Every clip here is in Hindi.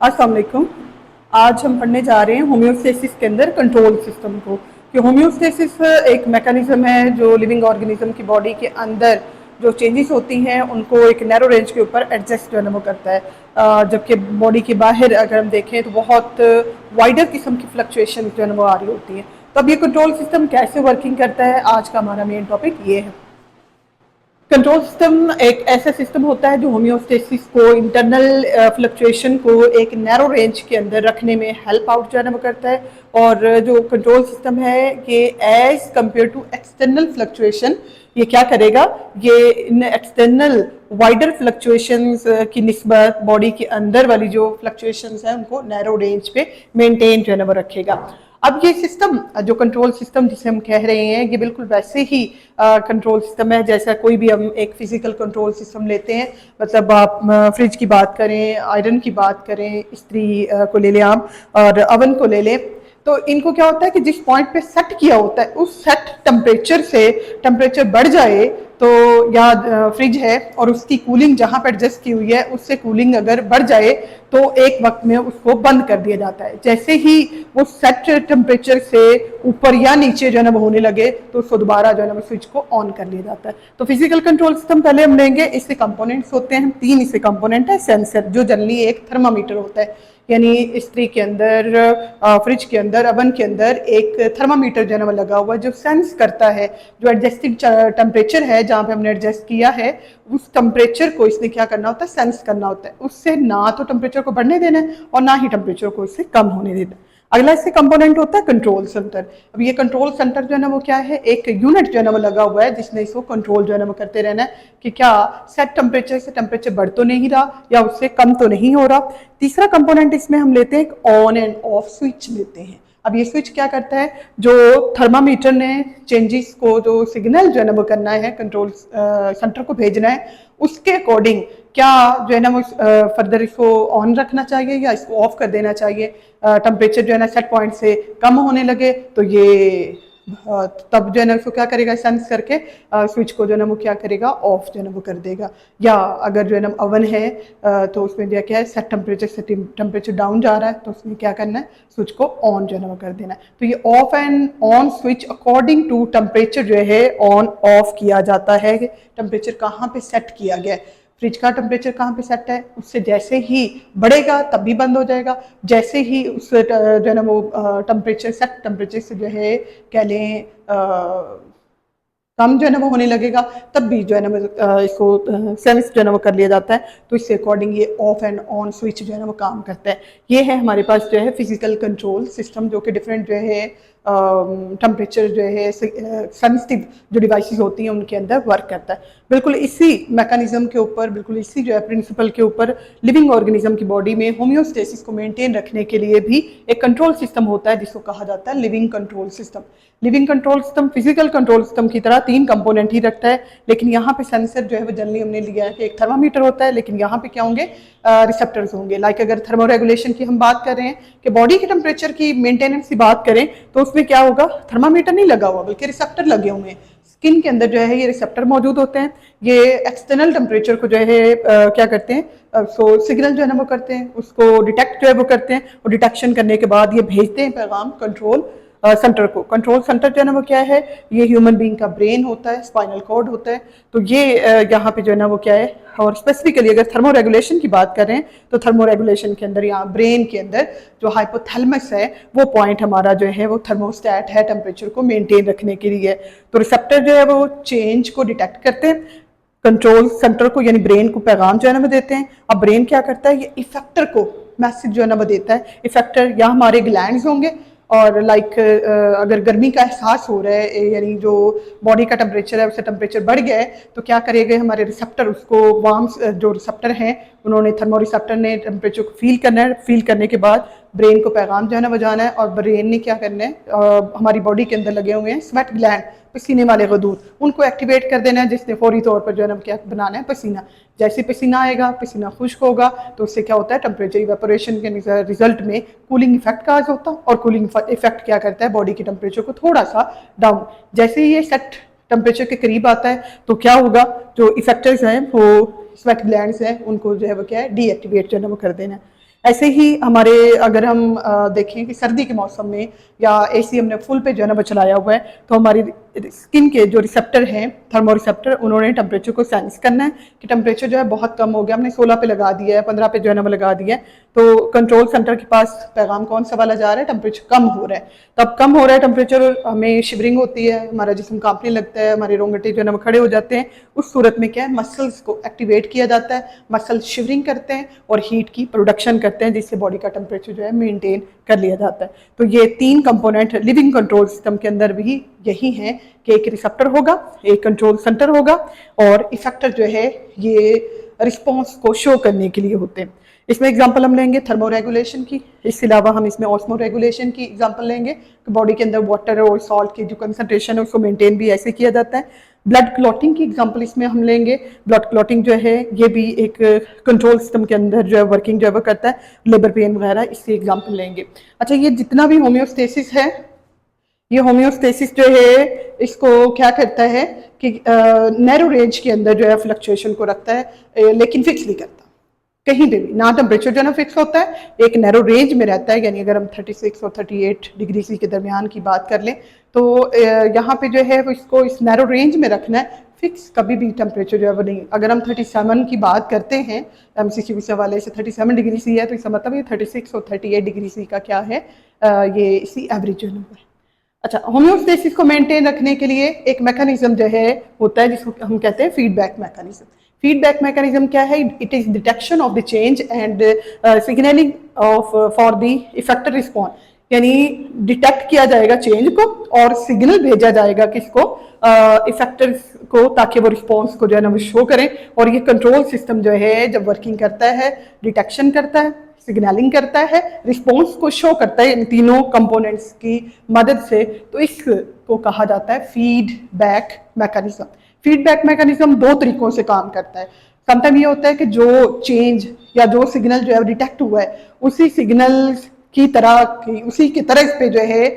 अस्सलाम वालेकुम। आज हम पढ़ने जा रहे हैं होम्योस्टेसिस के अंदर कंट्रोल सिस्टम को। कि होम्योस्टेसिस एक मैकेनिज्म है जो लिविंग ऑर्गेनिज्म की बॉडी के अंदर जो चेंजेस होती हैं उनको एक नैरो रेंज के ऊपर एडजस्ट जो है ना वो करता है। जबकि बॉडी के बाहर अगर हम देखें तो बहुत वाइडर किस्म की फ्लक्चुएशन जो है ना वो आ रही होती है। तो अब ये कंट्रोल सिस्टम कैसे वर्किंग करता है, आज का हमारा मेन टॉपिक ये है। कंट्रोल सिस्टम एक ऐसा सिस्टम होता है जो होम्योस्टेसिस को, इंटरनल फ्लक्चुएशन को एक नैरो रेंज के अंदर रखने में हेल्प आउट जो है ना वो करता है। और जो कंट्रोल सिस्टम है ये as compared to external fluctuation ये क्या करेगा, ये इन एक्सटर्नल वाइडर फ्लक्चुएशंस की निस्बत बॉडी के अंदर वाली जो फ्लक्चुएशंस हैं उनको नैरो रेंज पे मेंटेन जो है ना वो रखेगा। अब ये सिस्टम जो कंट्रोल सिस्टम जिसे हम कह रहे हैं ये बिल्कुल वैसे ही कंट्रोल सिस्टम है जैसा कोई भी हम एक फिजिकल कंट्रोल सिस्टम लेते हैं। मतलब आप फ्रिज की बात करें, आयरन की बात करें, इस्त्री को ले लें आप, और अवन को ले लें। तो इनको क्या होता है कि जिस पॉइंट पे सेट किया होता है उस सेट टेम्परेचर से टेम्परेचर बढ़ जाए तो या फ्रिज है और उसकी कूलिंग जहां पर एडजस्ट की हुई है उससे कूलिंग अगर बढ़ जाए तो एक वक्त में उसको बंद कर दिया जाता है। जैसे ही वो सेट टेम्परेचर से ऊपर या नीचे जो है ना वो होने लगे तो उसको दोबारा जो है ना वो स्विच को ऑन कर लिया जाता है। तो फिजिकल कंट्रोल सिस्टम पहले हम लेंगे, इसके कंपोनेंट्स होते हैं तीन। इसके कंपोनेंट है सेंसर जो जनरली एक थर्मामीटर होता है, यानी इस्त्री के अंदर, फ्रिज के अंदर, अवन के अंदर एक थर्मामीटर जो है ना लगा हुआ है जो सेंस करता है जो एडजस्टेड टेम्परेचर है जहाँ पे हमने एडजस्ट किया है उस टेम्परेचर को इसने क्या करना होता है, सेंस करना होता है। उससे ना तो टेम्परेचर को बढ़ने देना है और ना ही टेम्परेचर को इससे कम होने देना है। अगला इससे कंपोनेंट होता है कंट्रोल सेंटर। अब ये कंट्रोल सेंटर जो है ना वो क्या है, एक यूनिट जो है ना वो लगा हुआ है जिसने इसको कंट्रोल जो है ना वो करते रहना है कि क्या सेट टेम्परेचर से टेम्परेचर बढ़ तो नहीं रहा या उससे कम तो नहीं हो रहा। तीसरा कंपोनेंट इसमें हम लेते हैं एक ऑन एंड ऑफ स्विच लेते हैं। अब ये स्विच क्या करता है, जो थर्मामीटर ने चेंजेस को जो सिग्नल जो है ना वो करना है कंट्रोल सेंटर को भेजना है उसके अकॉर्डिंग क्या जो है ना वो फर्दर इसको ऑन रखना चाहिए या इसको ऑफ कर देना चाहिए। टेम्परेचर जो है ना सेट पॉइंट से कम होने लगे तो ये तब जो है ना उसको क्या करेगा, सेंस करके स्विच को जो है ना वो क्या करेगा, ऑफ जो है ना वो कर देगा। या अगर जो है ना अवन है तो उसमें जो क्या है, सेट टेम्परेचर से टेम्परेचर डाउन जा रहा है तो उसमें क्या करना है, स्विच को ऑन जो है ना वो कर देना है। तो ये off and on switch according to temperature जो है ऑन ऑफ किया जाता है। टेम्परेचर कहाँ पे सेट किया गया है, फ्रिज का टेम्परेचर कहाँ पे सेट है, उससे जैसे ही बढ़ेगा तब भी बंद हो जाएगा, जैसे ही उस जो है ना वो टेम्परेचर सेट टेम्परेचर से जो है कह लें कम जो है ना वो होने लगेगा तब भी जो है ना इसको सेंस जो है ना वो कर लिया जाता है। तो इससे अकॉर्डिंग ये ऑफ एंड ऑन स्विच जो है ना वो काम करता है। ये है हमारे पास जो है फिजिकल कंट्रोल सिस्टम जो कि डिफरेंट जो है टेम्परेचर जो है सेंसिटिव जो डिवाइसेस होती हैं उनके अंदर वर्क करता है। बिल्कुल इसी मैकेनिज्म के ऊपर, बिल्कुल इसी जो है प्रिंसिपल के ऊपर लिविंग ऑर्गेनिज्म की बॉडी में होम्योस्टेसिस को मेंटेन रखने के लिए भी एक कंट्रोल सिस्टम होता है जिसको कहा जाता है living control system. Living control system physical control system की तरह तीन कंपोनेंट ही रखता है, लेकिन यहाँ पे सेंसर जो है वो जनरली हमने लिया है कि एक थर्मामीटर होता है, लेकिन यहाँ पे क्या होंगे, रिसेप्टर्स होंगे। लाइक अगर थर्मो रेगुलेशन की हम बात कर रहे हैं कि बॉडी के टेम्परेचर की मेंटेनेंस की बात करें तो उसमें क्या होगा, थर्मामीटर नहीं लगा हुआ बल्कि रिसेप्टर लगे हुए हैं। स्किन के अंदर जो है ये रिसेप्टर मौजूद होते हैं। ये एक्सटर्नल टेम्परेचर को जो है क्या करते हैं, सो सिग्नल जो है ना वो करते हैं, उसको डिटेक्ट जो है वो करते हैं और डिटेक्शन करने के बाद ये भेजते हैं पैगाम कंट्रोल सेंटर को। कंट्रोल सेंटर जो है ना वो क्या है, ये ह्यूमन बीइंग का ब्रेन होता है, स्पाइनल कॉर्ड होता है। तो ये यहाँ पे जो है ना वो क्या है, और स्पेसिफिकली अगर थर्मो रेगुलेशन की बात करें तो थर्मो रेगुलेशन के अंदर यहाँ ब्रेन के अंदर जो हाइपोथैलेमस है वो पॉइंट हमारा जो है वो थर्मोस्टेट है टेम्परेचर को मेंटेन रखने के लिए। तो रिसेप्टर जो है वो चेंज को डिटेक्ट करते हैं, कंट्रोल सेंटर को यानी ब्रेन को पैगाम जो है ना वो देते हैं। अब ब्रेन क्या करता है, ये इफेक्टर को मैसेज जो है ना वो देता है। इफेक्टर या हमारे ग्लैंड्स होंगे और लाइक अगर गर्मी का एहसास हो रहा है यानी जो बॉडी का टेम्परेचर है उससे टेम्परेचर बढ़ गया है तो क्या करेगा हमारे रिसेप्टर, उसको वार्म जो रिसेप्टर हैं उन्होंने थर्मो रिसेप्टर ने टेम्परेचर को फील करना है। फील करने के बाद ब्रेन को पैगाम जो है ना बजाना है और ब्रेन ने क्या करना है, हमारी बॉडी के अंदर लगे हुए हैं स्वेट ग्लैंड, पसीने वाले गदूद, उनको एक्टिवेट कर देना है जिसने फौरी तौर पर जो है ना क्या बनाना है, पसीना। जैसे पसीना आएगा, पसीना खुश्क होगा तो उससे क्या होता है, टेम्परेचर इवेपोरेशन के रिजल्ट में कूलिंग इफेक्ट काज होता है और कूलिंग इफेक्ट क्या करता है, बॉडी के टेम्परेचर को थोड़ा सा डाउन। जैसे ही ये सेट टेम्परेचर के करीब आता है तो क्या होगा, जो इफेक्टर्स हैं वो स्वेट ग्लैंड्स हैं उनको जो है वो क्या है डीएक्टिवेट जो है वो कर देना है। ऐसे ही हमारे अगर हम देखें कि सर्दी के मौसम में या एसी हमने फुल पे जो है ना वो चलाया हुआ है, तो हमारी स्किन के जो रिसेप्टर हैं, थर्मो रिसेप्टर, उन्होंने टेम्परेचर को सेंस करना है कि टेम्परेचर जो है बहुत कम हो गया, हमने 16 पे लगा दिया है, 15 पे जो है ना वो लगा दिया है, तो कंट्रोल सेंटर के पास पैगाम कौन सा वाला जा रहा है, टेम्परेचर कम हो रहा है। तब कम हो रहा है टेम्परेचर, हमें शिवरिंग होती है, हमारा जिस्म कांपने लगता है, हमारे रोंगटे जो है ना वो खड़े हो जाते हैं। उस सूरत में क्या है, मसल्स को एक्टिवेट किया जाता है, मसल शिवरिंग करते हैं और हीट की प्रोडक्शन करते हैं, जिससे बॉडी का टेम्परेचर जो है मेंटेन कर लिया जाता है। तो ये 3 कंपोनेंट लिविंग कंट्रोल सिस्टम के अंदर भी यही है कि एक रिसेप्टर होगा, एक कंट्रोल सेंटर होगा और इफेक्टर जो है ये रिस्पॉन्स को शो करने के लिए होते हैं। इसमें एग्जांपल हम लेंगे थर्मो रेगुलेशन की, इसके अलावा हम इसमें ऑस्मो रेगुलेशन की एग्जांपल लेंगे कि बॉडी के अंदर वाटर और सॉल्ट की जो कंसंट्रेशन है उसको मेंटेन भी ऐसे किया जाता है। ब्लड क्लॉटिंग की एग्जांपल इसमें हम लेंगे, ब्लड क्लॉटिंग जो है ये भी एक कंट्रोल सिस्टम के अंदर जो है वर्किंग जो है वो करता है, लेबर पेन वगैरह इसकी एग्जांपल लेंगे। अच्छा, ये जितना भी होम्योस्टेसिस है, ये होम्योस्टेसिस जो है इसको क्या करता है कि नैरो रेंज के अंदर जो है फ्लक्चुएशन को रखता है, लेकिन फिक्स नहीं करता कहीं पे भी ना। टेम्परेचर जो है ना फिक्स होता है, एक नैरो रेंज में रहता है, यानी अगर हम 36 और 38 डिग्री सी के दरमियान की बात कर लें तो यहाँ पे जो है वो इसको इस नैरो रेंज में रखना है, फिक्स कभी भी टेम्परेचर जो है वो नहीं। अगर हम 37 की बात करते हैं MCQ से वाले से 37 डिग्री सी है, तो इसका मतलब ये 36 और 38 डिग्री सी का क्या है, ये इसी एवरेज जो नंबर है। अच्छा, होम्योस्टेसिस को मेंटेन रखने के लिए एक मैकेनिज्म जो है होता है जिसको हम कहते हैं फीडबैक मैकेनिज्म। फीडबैक मैकेनिज्म क्या है, it is detection of the change and signalling of for the effector response, यानी डिटेक्ट किया जाएगा चेंज को और सिग्नल भेजा जाएगा किसको, इफेक्टर्स को, ताकि वो रिस्पॉन्स को जो है ना वो शो करें। और ये कंट्रोल सिस्टम जो है जब वर्किंग करता है, डिटेक्शन करता है, सिग्नलिंग करता है, रिस्पॉन्स को शो करता है, इन तीनों कंपोनेंट्स की मदद से, तो इसको कहा जाता है फीडबैक मैकेनिज्म। फीडबैक मैकेनिज्म 2 तरीकों से काम करता है। समटाइम ये होता है कि जो चेंज या जो सिग्नल जो है डिटेक्ट हुआ है उसी सिग्नल की तरह उसी की तरह इस पे जो है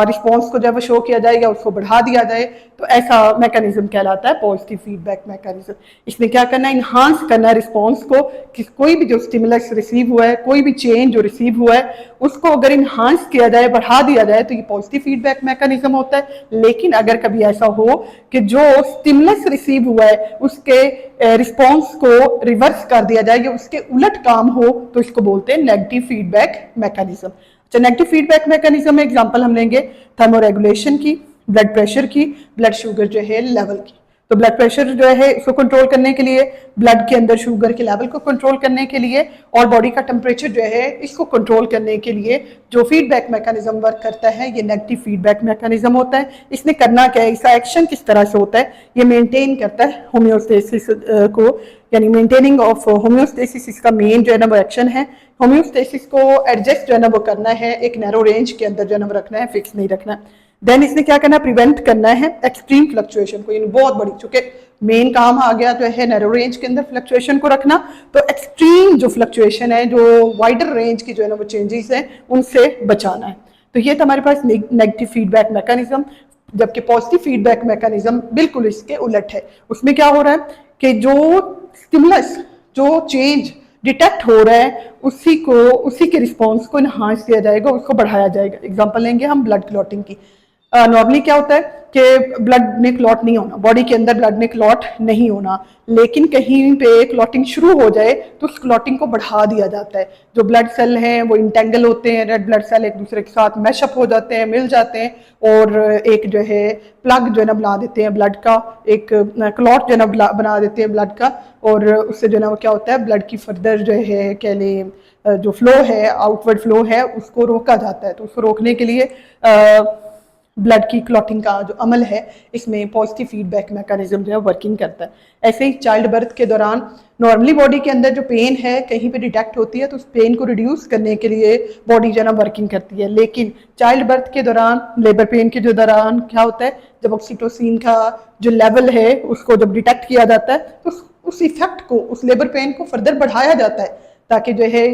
रिस्पॉन्स को जब शो किया जाए या उसको बढ़ा दिया जाए, तो ऐसा मैकेनिज्म कहलाता है पॉजिटिव फीडबैक मैकेनिज्म। इसमें क्या करना है, इन्हांस करना है रिस्पॉन्स को, कि कोई भी जो स्टिमुलस रिसीव हुआ है, कोई भी चेंज जो रिसीव हुआ है उसको अगर इन्हांस किया जाए, बढ़ा दिया जाए, तो ये पॉजिटिव फीडबैक मैकेनिज्म होता है। लेकिन अगर कभी ऐसा हो कि जो स्टिमुलस रिसीव हुआ है उसके रिस्पॉन्स को रिवर्स कर दिया जाए या उसके उलट काम हो, तो इसको बोलते हैं नेगेटिव फीडबैक मैकेनिज्म। अच्छा, नेगेटिव फीडबैक मैकेनिज्म में एग्जांपल हम लेंगे थर्मो रेगुलेशन की, ब्लड प्रेशर की, ब्लड शुगर जो है लेवल की। तो ब्लड प्रेशर जो है इसको कंट्रोल करने के लिए, ब्लड के अंदर शुगर के लेवल को कंट्रोल करने के लिए और बॉडी का टेम्परेचर जो है इसको कंट्रोल करने के लिए जो फीडबैक मैकेनिज्म वर्क करता है, ये नेगेटिव फीडबैक मैकेनिज्म होता है। इसने करना क्या है, इसका एक्शन किस तरह से होता है, ये मेंटेन करता है होम्योस्टेसिस को, यानी मेंटेनिंग ऑफ होम्योस्टेसिस इसका मेन जो है ना वो एक्शन है। होम्योस्टेसिस को एडजस्ट जो है ना वो करना है, एक नैरो रेंज के अंदर जो है ना वो रखना है, फिक्स नहीं रखना है। देन इसने क्या करना है, प्रिवेंट करना है एक्सट्रीम फ्लक्चुएशन को, यानी बहुत बड़ी, चूंकि मेन काम आ गया जो है नैरो रेंज के अंदर फ्लक्चुएशन को रखना, तो एक्सट्रीम जो फ्लक्चुएशन है, जो वाइडर रेंज की जो है ना वो चेंजेस हैं, उनसे बचाना है। तो ये तो हमारे पास नेगेटिव फीडबैक मैकेनिज्म। जबकि पॉजिटिव फीडबैक मैकेनिज्म बिल्कुल इसके उलट है। उसमें क्या हो रहा है कि जो स्टिमुलस, जो चेंज डिटेक्ट हो रहा है, उसी के रिस्पॉन्स को इन्हांस किया जाएगा, उसको बढ़ाया जाएगा। एग्जांपल लेंगे हम ब्लड क्लॉटिंग की। नॉर्मली क्या होता है कि ब्लड में क्लॉट नहीं होना, बॉडी के अंदर ब्लड में क्लॉट नहीं होना, लेकिन कहीं पे क्लॉटिंग शुरू हो जाए तो उस क्लॉटिंग को बढ़ा दिया जाता है। जो ब्लड सेल हैं वो इंटेंगल होते हैं, रेड ब्लड सेल एक दूसरे के साथ मैशअप हो जाते हैं, मिल जाते हैं और एक जो है प्लग जो है ना बना देते हैं ब्लड का, एक क्लॉट जो है ना बना देते हैं ब्लड का, और उससे जो है ना वो क्या होता है, ब्लड की फर्दर जो है कह लें जो फ्लो है, आउटवर्ड फ्लो है, उसको रोका जाता है। तो उसको रोकने के लिए ब्लड की क्लॉटिंग का जो अमल है, इसमें पॉजिटिव फीडबैक मैकेनिज्म जो है वर्किंग करता है। ऐसे ही चाइल्ड बर्थ के दौरान नॉर्मली बॉडी के अंदर जो पेन है कहीं पे डिटेक्ट होती है, तो उस पेन को रिड्यूस करने के लिए बॉडी जो है ना वर्किंग करती है। लेकिन चाइल्ड बर्थ के दौरान, लेबर पेन के जो दौरान क्या होता है, जब ऑक्सीटोसिन का जो लेवल है उसको जब डिटेक्ट किया जाता है, तो उस इफेक्ट को, उस लेबर पेन को फर्दर बढ़ाया जाता है, ताकि जो है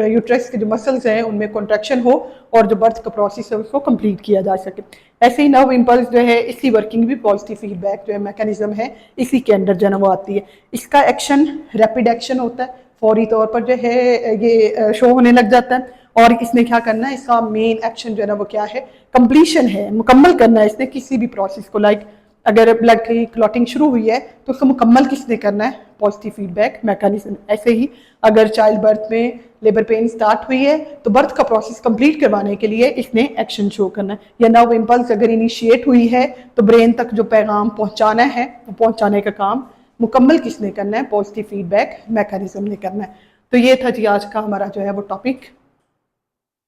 यूट्रस के जो मसल्स हैं उनमें कॉन्ट्रैक्शन हो और जो बर्थ का प्रोसेस है उसको कंप्लीट किया जा सके। ऐसे ही नर्व इम्पल्स जो है, इसकी वर्किंग भी पॉजिटिव फीडबैक जो है मैकेनिज्म है, इसी के अंडर जो है वो आती है। इसका एक्शन रैपिड एक्शन होता है, फौरी तौर पर जो है ये शो होने लग जाता है। और इसने क्या करना है, इसका मेन एक्शन जो है ना वो क्या है, कंप्लीशन है, मुकम्मल करना है इसने किसी भी प्रोसेस को। लाइक अगर ब्लड की क्लॉटिंग शुरू हुई है तो उसको मुकम्मल किसने करना है, पॉजिटिव फीडबैक मैकेनिज्म। ऐसे ही अगर चाइल्ड बर्थ में लेबर पेन स्टार्ट हुई है तो बर्थ का प्रोसेस कंप्लीट करवाने के लिए इसने एक्शन शो करना है। या नर्व इम्पल्स अगर इनिशिएट हुई है तो ब्रेन तक जो पैगाम पहुंचाना है वो पहुंचाने का काम मुकम्मल किसने करना है, पॉजिटिव फीडबैक मैकेनिज्म ने करना है। तो ये था जी आज का हमारा जो है वो टॉपिक।